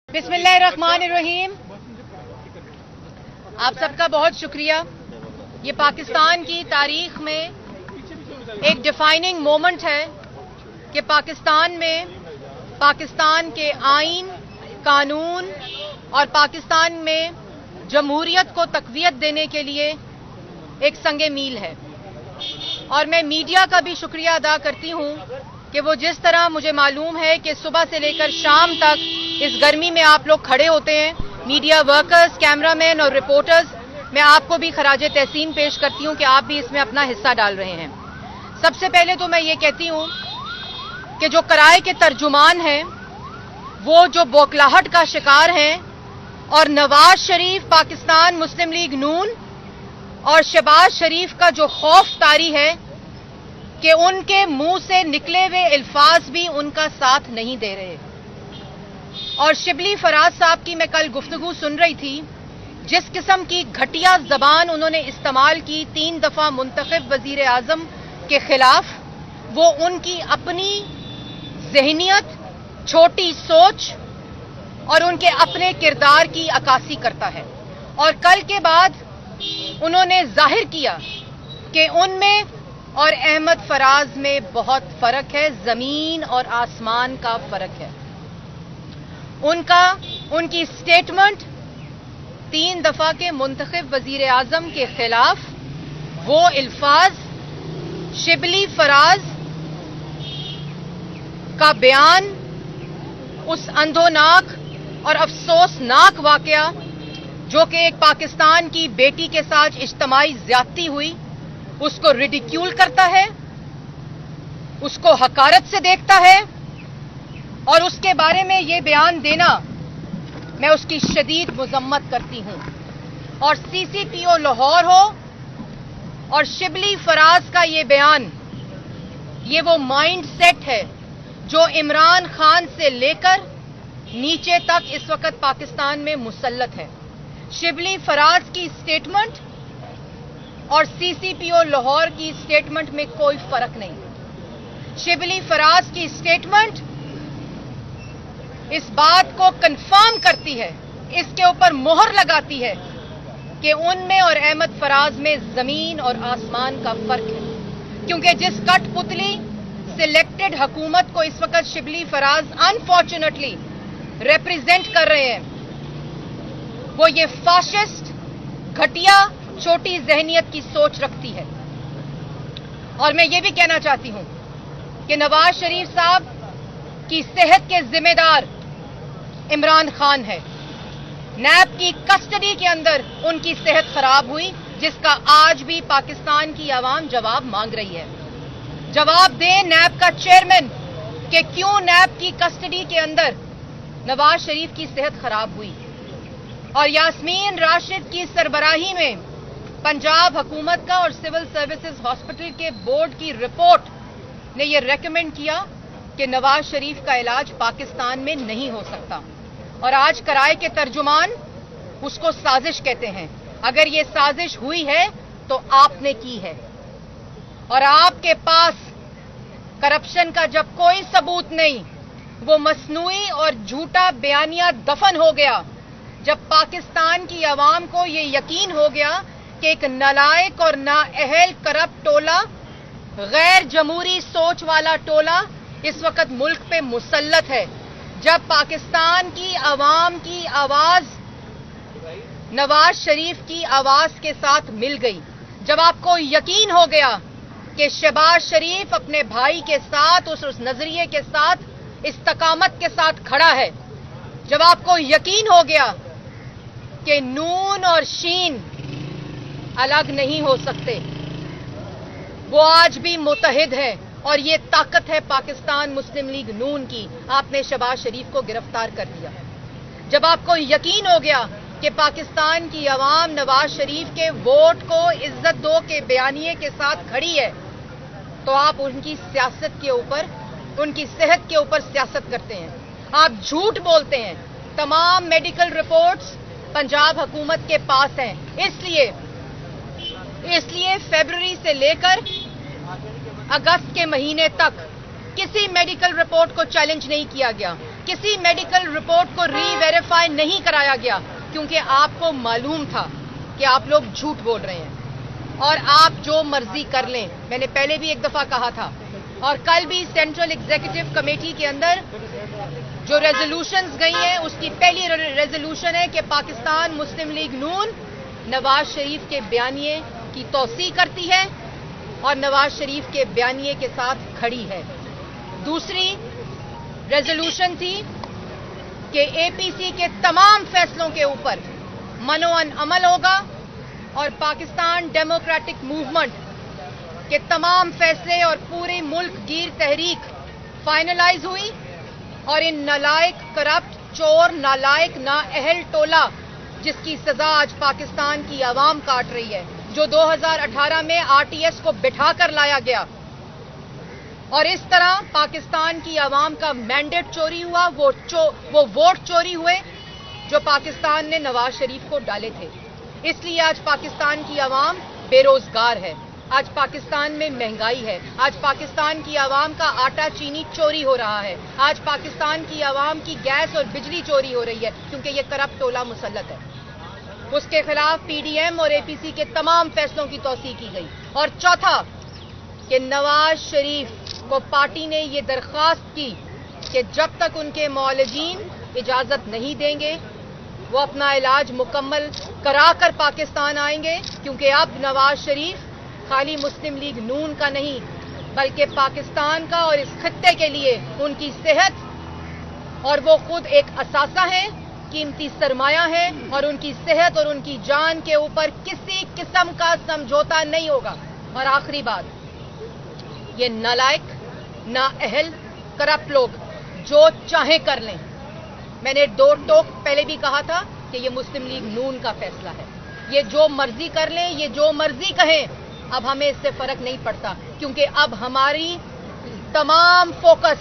बिस्मिल्लाहिर्रहमानिर्रहीम। आप सबका बहुत शुक्रिया। ये पाकिस्तान की तारीख में एक डिफाइनिंग मोमेंट है कि पाकिस्तान में पाकिस्तान के आइन, कानून और पाकिस्तान में जमहूरियत को तक़वियत देने के लिए एक संगे मील है। और मैं मीडिया का भी शुक्रिया अदा करती हूँ कि वो जिस तरह मुझे मालूम है कि सुबह से लेकर शाम तक इस गर्मी में आप लोग खड़े होते हैं, मीडिया वर्कर्स, कैमरामैन और रिपोर्टर्स, मैं आपको भी खराजे तहसीन पेश करती हूँ कि आप भी इसमें अपना हिस्सा डाल रहे हैं। सबसे पहले तो मैं ये कहती हूँ कि जो कराए के तर्जुमान हैं वो जो बौखलाहट का शिकार हैं और नवाज शरीफ, पाकिस्तान मुस्लिम लीग नून और शहबाज शरीफ का जो खौफ तारी है कि उनके मुंह से निकले हुए अल्फाज भी उनका साथ नहीं दे रहे। और शिबली फराज साहब की मैं कल गुफ्तगू सुन रही थी, जिस किस्म की घटिया जबान उन्होंने इस्तेमाल की 3 दफा मुंतखब वजीर आजम के खिलाफ, वो उनकी अपनी जहनियत, छोटी सोच और उनके अपने किरदार की अक्कासी करता है। और कल के बाद उन्होंने जाहिर किया कि उनमें और अहमद फराज में बहुत फर्क है, जमीन और आसमान का फर्क है। उनकी स्टेटमेंट 3 दफा के मुंतखब वजीर आजम के खिलाफ, वो अल्फाज, शिबली फराज का बयान, उस अंधोनाक और अफसोसनाक वाकया जो कि एक पाकिस्तान की बेटी के साथ इज्तिमाई ज्यादती हुई, उसको रिडिक्यूल करता है, उसको हकारत से देखता है और उसके बारे में ये बयान देना मैं उसकी शदीद मुजम्मत करती हूं। और सीसीपीओ लाहौर हो और शिबली फराज का ये बयान, ये वो माइंड सेट है जो इमरान खान से लेकर नीचे तक इस वक्त पाकिस्तान में मुसल्लत है। शिबली फराज की स्टेटमेंट और सीसीपीओ लाहौर की स्टेटमेंट में कोई फर्क नहीं। शिबली फराज की स्टेटमेंट इस बात को कंफर्म करती है, इसके ऊपर मोहर लगाती है कि उनमें और अहमद फराज में जमीन और आसमान का फर्क है। क्योंकि जिस कठपुतली सिलेक्टेड हुकूमत को इस वक्त शिबली फराज अनफॉर्चुनेटली रिप्रेजेंट कर रहे हैं, वो ये फाशिस्ट, घटिया, छोटी जहनियत की सोच रखती है। और मैं ये भी कहना चाहती हूं कि नवाज शरीफ साहब की सेहत के जिम्मेदार इमरान खान है। नैब की कस्टडी के अंदर उनकी सेहत खराब हुई, जिसका आज भी पाकिस्तान की आवाम जवाब मांग रही है। जवाब दें नैब का चेयरमैन कि क्यों नैब की कस्टडी के अंदर नवाज शरीफ की सेहत खराब हुई। और यास्मीन राशिद की सरबराही में पंजाब हुकूमत का और सिविल सर्विसेज हॉस्पिटल के बोर्ड की रिपोर्ट ने यह रेकमेंड किया कि नवाज शरीफ का इलाज पाकिस्तान में नहीं हो सकता। और आज कराए के तर्जुमान उसको साजिश कहते हैं। अगर ये साजिश हुई है तो आपने की है। और आपके पास करप्शन का जब कोई सबूत नहीं, वो मसनूई और झूठा बयानिया दफन हो गया, जब पाकिस्तान की आवाम को ये यकीन हो गया कि एक नालायक और नाअहल करप्ट टोला, गैर जमहूरी सोच वाला टोला इस वक्त मुल्क पे मुसल्लत है। जब पाकिस्तान की आवाम की आवाज नवाज शरीफ की आवाज के साथ मिल गई, जब आपको यकीन हो गया कि शहबाज शरीफ अपने भाई के साथ उस नजरिए के साथ, इस्तकामत के साथ खड़ा है, जब आपको यकीन हो गया कि नून और शीन अलग नहीं हो सकते, वो आज भी मुत्तहिद है। और ये ताकत है पाकिस्तान मुस्लिम लीग नून की। आपने शहबाज शरीफ को गिरफ्तार कर दिया। जब आपको यकीन हो गया कि पाकिस्तान की आवाम नवाज शरीफ के वोट को इज्जत दो के बयानिए के साथ खड़ी है, तो आप उनकी सियासत के ऊपर, उनकी सेहत के ऊपर सियासत करते हैं। आप झूठ बोलते हैं। तमाम मेडिकल रिपोर्ट्स पंजाब हुकूमत के पास हैं। इसलिए फरवरी से लेकर अगस्त के महीने तक किसी मेडिकल रिपोर्ट को चैलेंज नहीं किया गया। किसी मेडिकल रिपोर्ट को री-वेरीफाई नहीं कराया गया, क्योंकि आपको मालूम था कि आप लोग झूठ बोल रहे हैं और आप जो मर्जी कर लें। मैंने पहले भी एक दफा कहा था और कल भी सेंट्रल एग्जीक्यूटिव कमेटी के अंदर जो रेजोल्यूशंस गई हैं उसकी पहली रेजोल्यूशन है कि पाकिस्तान मुस्लिम लीग नून नवाज शरीफ के बयानिए की तौसीह करती है और नवाज शरीफ के बयानिए के साथ खड़ी है। दूसरी रेजोल्यूशन थी कि एपीसी के तमाम फैसलों के ऊपर मनोअन अमल होगा और पाकिस्तान डेमोक्रेटिक मूवमेंट के तमाम फैसले और पूरे मुल्क गिर तहरीक फाइनलाइज हुई और इन नालायक, करप्ट, चोर, नालायक, नाअहल टोला जिसकी सजा आज पाकिस्तान की आवाम काट रही है, जो 2018 में आरटीएस को बिठा कर लाया गया और इस तरह पाकिस्तान की आवाम का मैंडेट चोरी हुआ, वो वोट चोरी हुए जो पाकिस्तान ने नवाज शरीफ को डाले थे। इसलिए आज पाकिस्तान की आवाम बेरोजगार है, आज पाकिस्तान में महंगाई है, आज पाकिस्तान की आवाम का आटा चीनी चोरी हो रहा है, आज पाकिस्तान की आवाम की गैस और बिजली चोरी हो रही है, क्योंकि ये करप्ट टोला मुसल्लत है। उसके खिलाफ पीडीएम और एपीसी के तमाम फैसलों की तौसीह की गई। और चौथा कि नवाज शरीफ को पार्टी ने ये दरख्वास्त की कि जब तक उनके मौलजीन इजाजत नहीं देंगे वो अपना इलाज मुकम्मल कराकर पाकिस्तान आएंगे, क्योंकि अब नवाज शरीफ खाली मुस्लिम लीग नून का नहीं बल्कि पाकिस्तान का और इस खत्ते के लिए उनकी सेहत और वो खुद एक असासा है, कीमती सरमाया है और उनकी सेहत और उनकी जान के ऊपर किसी किस्म का समझौता नहीं होगा। और आखिरी बात, ये नालायक, नाअहल, करप्ट लोग जो चाहे कर लें। मैंने दो टोक पहले भी कहा था कि ये मुस्लिम लीग नून का फैसला है, ये जो मर्जी कर लें, ये जो मर्जी कहें, अब हमें इससे फर्क नहीं पड़ता, क्योंकि अब हमारी तमाम फोकस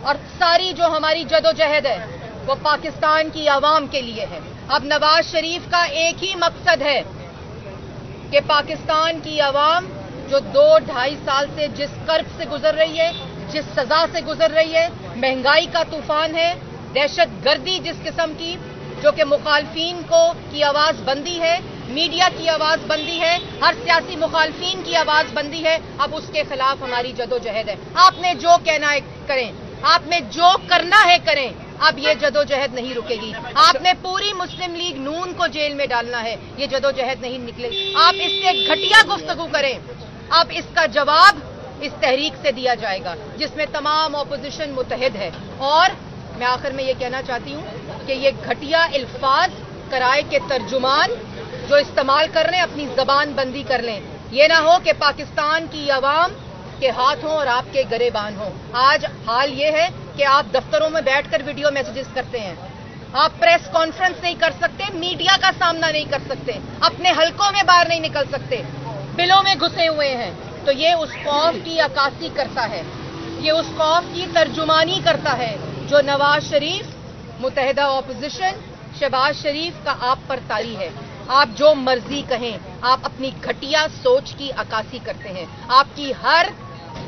और सारी जो हमारी जदोजहद है वो पाकिस्तान की आवाम के लिए है। अब नवाज शरीफ का एक ही मकसद है कि पाकिस्तान की आवाम जो 2-2.5 साल से जिस कर्ब से गुजर रही है, जिस सजा से गुजर रही है, महंगाई का तूफान है, दहशत गर्दी जिस किस्म की, जो कि मुखालफीन को की आवाज बंदी है, मीडिया की आवाज बंदी है, हर सियासी मुखालफीन की आवाज बंदी है, अब उसके खिलाफ हमारी जदोजहद है। आपने जो कहना है करें, आपने जो करना है करें, अब ये जदोजहद नहीं रुकेगी। आपने पूरी मुस्लिम लीग नून को जेल में डालना है, ये जदोजहद नहीं निकलेगी। आप इससे घटिया गुफ्तगू करें, अब इसका जवाब इस तहरीक से दिया जाएगा जिसमें तमाम अपोजिशन मुतहद है। और मैं आखिर में ये कहना चाहती हूँ कि ये घटिया अल्फाज कराए के तर्जुमान जो इस्तेमाल कर रहे हैं अपनी जबान बंदी कर लें। ये ना हो कि पाकिस्तान की आवाम के हाथ हों और आपके गरेबान हों। आज हाल ये है कि आप दफ्तरों में बैठकर वीडियो मैसेजेस करते हैं, आप प्रेस कॉन्फ्रेंस नहीं कर सकते, मीडिया का सामना नहीं कर सकते, अपने हलकों में बाहर नहीं निकल सकते, बिलों में घुसे हुए हैं। तो ये उस खौफ की अक्कासी करता है, ये उस खौफ की तर्जुमानी करता है जो नवाज शरीफ, मुत्तहिदा अपोजिशन, शहबाज शरीफ का आप पर तारी है। आप जो मर्जी कहें, आप अपनी घटिया सोच की अक्कासी करते हैं। आपकी हर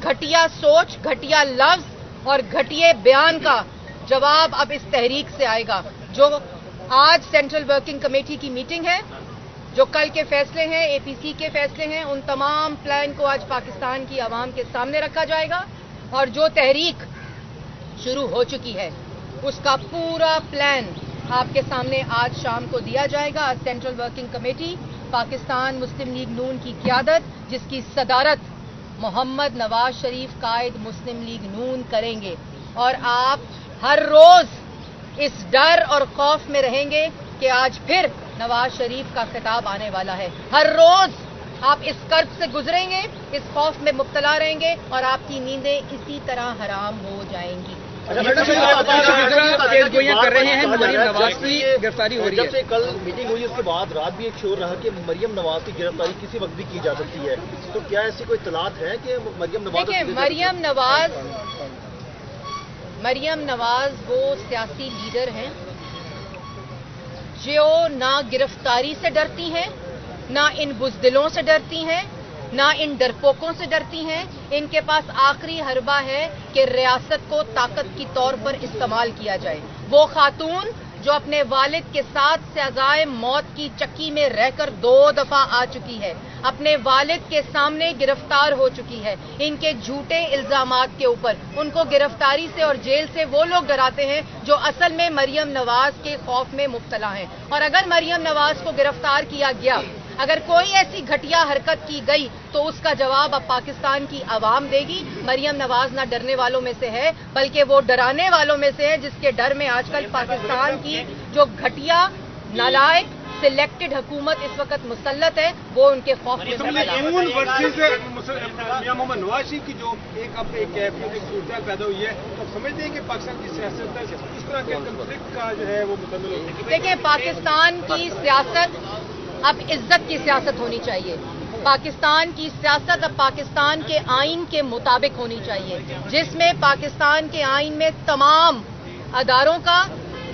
घटिया सोच, घटिया लफ्ज और घटिया बयान का जवाब अब इस तहरीक से आएगा। जो आज सेंट्रल वर्किंग कमेटी की मीटिंग है, जो कल के फैसले हैं, एपीसी के फैसले हैं, उन तमाम प्लान को आज पाकिस्तान की आवाम के सामने रखा जाएगा और जो तहरीक शुरू हो चुकी है उसका पूरा प्लान आपके सामने आज शाम को दिया जाएगा। सेंट्रल वर्किंग कमेटी पाकिस्तान मुस्लिम लीग नून की क़यादत, जिसकी सदारत मोहम्मद नवाज शरीफ कायद मुस्लिम लीग नून करेंगे। और आप हर रोज इस डर और खौफ में रहेंगे कि आज फिर नवाज शरीफ का खिताब आने वाला है। हर रोज आप इस कर्ब से गुजरेंगे, इस खौफ में मुब्तला रहेंगे और आपकी नींदें इसी तरह हराम हो जाएंगी। पेशगोइयां कर रहे हैं, मरियम नवाज की गिरफ्तारी हो रही है। जब से कल मीटिंग हुई उसके बाद रात भी एक शोर रहा कि मरियम नवाज की गिरफ्तारी किसी वक्त भी की जा सकती है, तो क्या ऐसी कोई इत्तलात है कि मरियम नवाज? देखिए, मरियम नवाज वो सियासी लीडर हैं जो ना गिरफ्तारी से डरती हैं, ना इन बुज़दिलों से डरती हैं, ना इन डरपोकों से डरती हैं। इनके पास आखिरी हरबा है कि रियासत को ताकत की तौर पर इस्तेमाल किया जाए। वो खातून जो अपने वालिद के साथ सजाए मौत की चक्की में रहकर 2 दफा आ चुकी है, अपने वालिद के सामने गिरफ्तार हो चुकी है, इनके झूठे इल्जामात के ऊपर उनको गिरफ्तारी से और जेल से वो लोग डराते हैं जो असल में मरियम नवाज के खौफ में मुब्तला हैं। और अगर मरियम नवाज को गिरफ्तार किया गया, अगर कोई ऐसी घटिया हरकत की गई तो उसका जवाब अब पाकिस्तान की आवाम देगी। मरियम नवाज ना डरने वालों में से है बल्कि वो डराने वालों में से है, जिसके डर में आजकल पाकिस्तान की जो घटिया नालायक सिलेक्टेड हुकूमत इस वक्त मुसल्लत है, वो उनके खौफ में मुब्तला है। मियां मोहम्मद नवाज शरीफ की जो एक सूरत पैदा हुई है, तो समझते हैं कि पाकिस्तान की सियासत में इस तरह के कंफ्लिक्ट का जो है वो मुकम्मल हो। देखिए, पाकिस्तान की सियासत अब इज्जत की सियासत होनी चाहिए। पाकिस्तान की सियासत अब पाकिस्तान के आइन के मुताबिक होनी चाहिए, जिसमें पाकिस्तान के आइन में तमाम अदारों का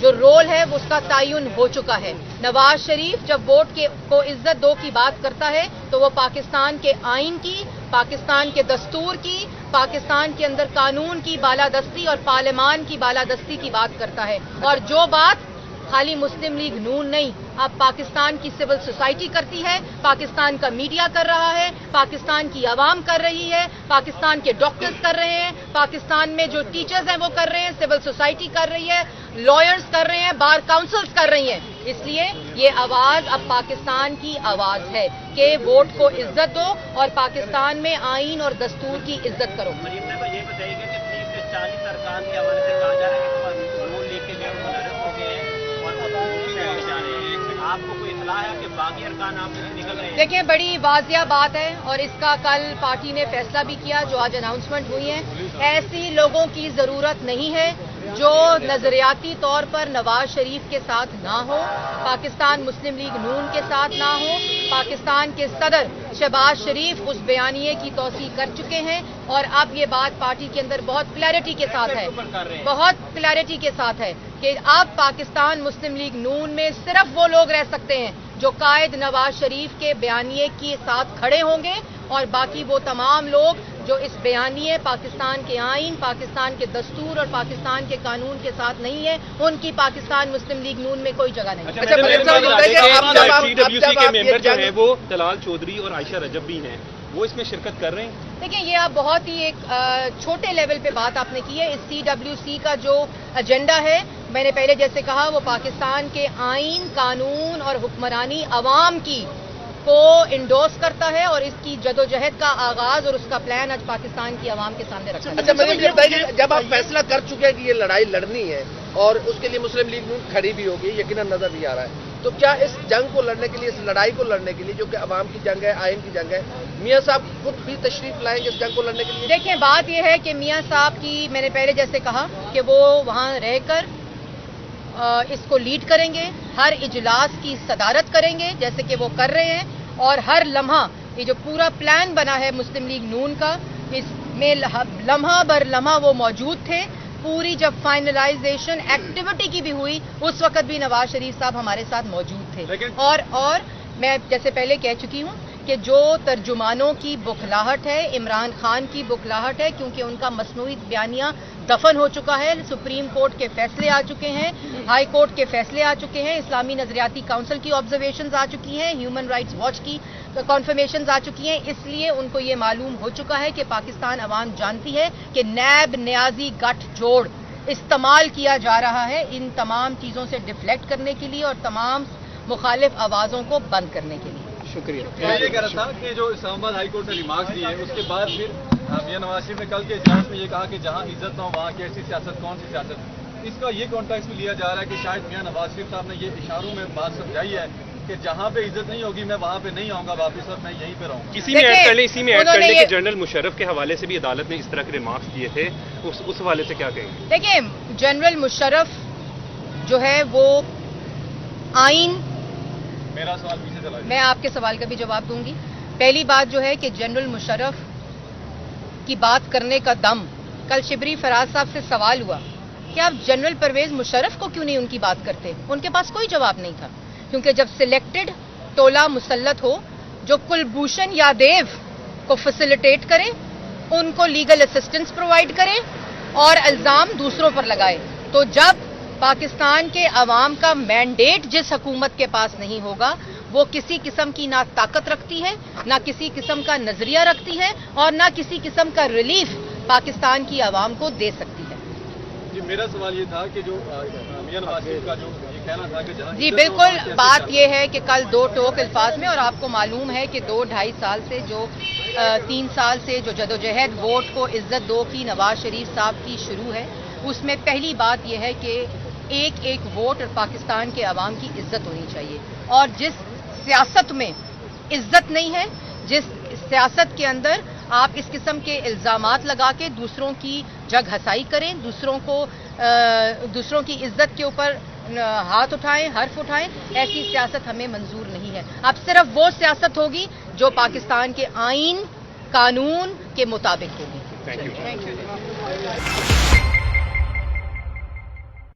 जो रोल है वो उसका तयन हो चुका है। नवाज शरीफ जब वोट को इज्जत दो की बात करता है तो वो पाकिस्तान के आइन की, पाकिस्तान के दस्तूर की, पाकिस्तान के अंदर कानून की बालादस्ती और पार्लियामान की बालादस्ती की बात करता है। और जो बात खाली मुस्लिम लीग नून नहीं, अब पाकिस्तान की सिविल सोसाइटी करती है, पाकिस्तान का मीडिया कर रहा है, पाकिस्तान की आवाम कर रही है, पाकिस्तान के डॉक्टर्स कर रहे हैं, पाकिस्तान में जो टीचर्स हैं वो कर रहे हैं, सिविल सोसाइटी कर रही है, लॉयर्स कर रहे हैं, बार काउंसिल्स कर रही हैं। इसलिए ये आवाज अब पाकिस्तान की आवाज है कि वोट को इज्जत दो और पाकिस्तान में आइन और दस्तूर की इज्जत करो। ये बताइएगा कि 30 से 40 अरकान के हवाले से कहा जा रहा है कि वो लेके जो मुनर्रफ हो गए हैं और अब जा रहे हैं, आपको कोई इत्तला है कि बाकी अरकान आप निकल रहे हैं? देखिए, बड़ी वाजिया बात है और इसका कल पार्टी ने फैसला भी किया, जो आज अनाउंसमेंट हुई है। ऐसी लोगों की जरूरत नहीं है जो नजरियाती तौर पर नवाज शरीफ के साथ ना हो, पाकिस्तान मुस्लिम लीग नून के साथ ना हो। पाकिस्तान के सदर शहबाज शरीफ उस बयानिए की तौसीक कर चुके हैं और अब ये बात पार्टी के अंदर बहुत क्लैरिटी के साथ है, बहुत क्लैरिटी के साथ है कि अब पाकिस्तान मुस्लिम लीग नून में सिर्फ वो लोग रह सकते हैं जो कायद नवाज शरीफ के बयानिए के साथ खड़े होंगे और बाकी वो तमाम लोग जो इस बयानिए, पाकिस्तान के आइन, पाकिस्तान के दस्तूर और पाकिस्तान के कानून के साथ नहीं है, उनकी पाकिस्तान मुस्लिम लीग नून में कोई जगह नहीं। CWC के मेंबर जो है वो तलाल चौधरी और आयशा रजब भी हैं, वो इसमें शिरकत कर रहे हैं? देखिए, ये आप बहुत ही एक छोटे लेवल पे बात आपने की है। इस CWC का जो एजेंडा है, मैंने पहले जैसे कहा, वो पाकिस्तान के आइन, कानून और हुक्मरानी अवाम की को इंडोर्स करता है और इसकी जदोजहद का आगाज और उसका प्लान आज पाकिस्तान की आवाम के सामने रखा है। अच्छा, मतलब जब आप फैसला कर चुके हैं कि ये लड़ाई लड़नी है और उसके लिए मुस्लिम लीग नून खड़ी भी होगी, यकीनन नजर भी आ रहा है, तो क्या इस जंग को लड़ने के लिए, इस लड़ाई को लड़ने के लिए, जो कि अवाम की जंग है, आइन की जंग है, मियां साहब खुद भी तशरीफ लाएंगे इस जंग को लड़ने के लिए? देखिए, बात यह है कि मियां साहब की, मैंने पहले जैसे कहा कि वो वहां रहकर इसको लीड करेंगे, हर इजलास की सदारत करेंगे जैसे कि वो कर रहे हैं, और हर लम्हा, ये जो पूरा प्लान बना है मुस्लिम लीग नून का, इसमें लम्हा बर लम्हा वो मौजूद थे। पूरी जब फाइनलाइजेशन एक्टिविटी की भी हुई उस वक्त भी नवाज शरीफ साहब हमारे साथ मौजूद थे। और मैं जैसे पहले कह चुकी हूं कि जो तर्जुमानों की बुखलाहट है, इमरान खान की बुखलाहट है, क्योंकि उनका मसनूई बयानिया दफन हो चुका है, सुप्रीम कोर्ट के फैसले आ चुके हैं, हाई कोर्ट के फैसले आ चुके हैं, इस्लामी नजरियाती काउंसिल की ऑब्जर्वेशंस आ चुकी हैं, ह्यूमन राइट्स वॉच की कॉन्फर्मेशंस आ चुकी हैं। इसलिए उनको ये मालूम हो चुका है कि पाकिस्तान अवाम जानती है कि नैब न्याजी गठजोड़ इस्तेमाल किया जा रहा है इन तमाम चीज़ों से डिफ्लेक्ट करने के लिए और तमाम मुखालिफ आवाज़ों को बंद करने के लिए। शुक्रिया। मैं ये कह रहा था कि जो इस्लामाबाद हाई कोर्ट ने रिमार्क्स दिए उसके बाद फिर मियां नवाज शरीफ ने कल के इजलास में ये कहा कि जहां इज्जत ना हो वहां की ऐसी सियासत, कौन सी सियासत? इसका ये कॉन्टेक्स्ट भी लिया जा रहा है कि शायद मियां नवाज शरीफ साहब ने ये इशारों में बात समझाई है कि जहां पे इज्जत नहीं होगी मैं वहां पे नहीं आऊंगा वापस और मैं यहीं पे रहूंगा। इसी में ऐड कर लें कि जनरल मुशर्रफ के हवाले से भी अदालत ने इस तरह के रिमार्क्स दिए थे, उस हवाले से क्या कहेंगे? देखिए, जनरल मुशर्रफ जो है वो आइन, मेरा सवाल पीछे चला, मैं आपके सवाल का भी जवाब दूंगी। पहली बात जो है कि जनरल मुशर्रफ की बात करने का दम, कल शिबरी फराज साहब से सवाल हुआ कि आप जनरल परवेज मुशर्रफ को क्यों नहीं उनकी बात करते, उनके पास कोई जवाब नहीं था, क्योंकि जब सिलेक्टेड टोला मुसल्लत हो, जो कुलभूषण यादव को फैसिलिटेट करें, उनको लीगल असिस्टेंस प्रोवाइड करें और इल्ज़ाम दूसरों पर लगाए। तो जब पाकिस्तान के अवाम का मैंडेट जिस हुकूमत के पास नहीं होगा, वो किसी किस्म की ना ताकत रखती है, ना किसी किस्म का नजरिया रखती है और ना किसी किस्म का रिलीफ पाकिस्तान की आवाम को दे सकती है। जी, मेरा सवाल ये था कि जो मियां नवाज शरीफ का जो ये कहना था कि जहां जी बिल्कुल, बात यह है कि कल दो टोक अल्फाज में, और आपको मालूम है कि 2-2.5 साल से जो 3 साल से जो जदोजहद वोट को इज्जत दो की नवाज शरीफ साहब की शुरू है, उसमें पहली बात यह है कि एक एक वोट और पाकिस्तान के अवाम की इज्जत होनी चाहिए। और जिस सियासत में इज्जत नहीं है, जिस सियासत के अंदर आप इस किस्म के इल्ज़ामात लगा के दूसरों की जग हसाई करें, दूसरों की इज्जत के ऊपर हाथ उठाएं, हर्फ उठाएं, ऐसी सियासत हमें मंजूर नहीं है। अब सिर्फ वो सियासत होगी जो पाकिस्तान के आईन कानून के मुताबिक होगी। Thank you. Thank you.